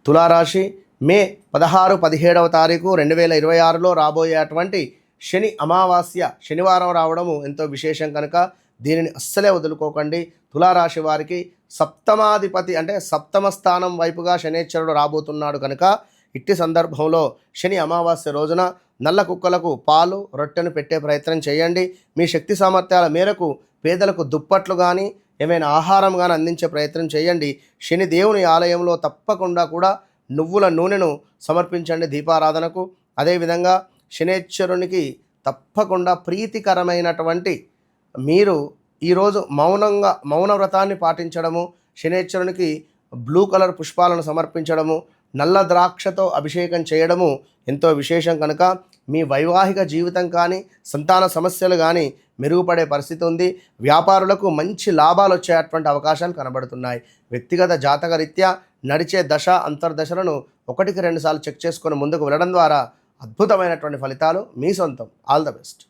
తులారాశి మే 16, 17వ తారీఖు 2026లో రాబోయేటువంటి శని అమావాస్య శనివారం రావడము ఎంతో విశేషం కనుక దీనిని అస్సలే వదులుకోకండి. తులారాశి వారికి సప్తమాధిపతి అంటే సప్తమ స్థానం వైపుగా శనేశ్వరుడు రాబోతున్నాడు కనుక ఇట్టి సందర్భంలో శని అమావాస్య రోజున నల్ల కుక్కలకు పాలు రొట్టెను పెట్టే ప్రయత్నం చేయండి. మీ శక్తి సామర్థ్యాల మేరకు పేదలకు దుప్పట్లు కానీ ఏమైనా ఆహారం కానీ అందించే ప్రయత్నం చేయండి. శని దేవుని ఆలయంలో తప్పకుండా కూడా నువ్వుల నూనెను సమర్పించండి దీపారాధనకు. అదేవిధంగా శనేశ్వరునికి తప్పకుండా ప్రీతికరమైనటువంటి మీరు ఈరోజు మౌన వ్రతాన్ని పాటించడము, శనేశ్వరునికి బ్లూ కలర్ పుష్పాలను సమర్పించడము, నల్ల ద్రాక్షతో అభిషేకం చేయడము ఎంతో విశేషం కనుక మీ వైవాహిక జీవితం కానీ సంతాన సమస్యలు కానీ మెరుగుపడే పరిస్థితి ఉంది. వ్యాపారులకు మంచి లాభాలు వచ్చేటువంటి అవకాశాలు కనబడుతున్నాయి. వ్యక్తిగత జాతక రీత్యా నడిచే దశ అంతర్దశలను 1కి 2 సార్లు చెక్ చేసుకొని ముందుకు వెళ్ళడం ద్వారా అద్భుతమైనటువంటి ఫలితాలు మీ సొంతం. All the best.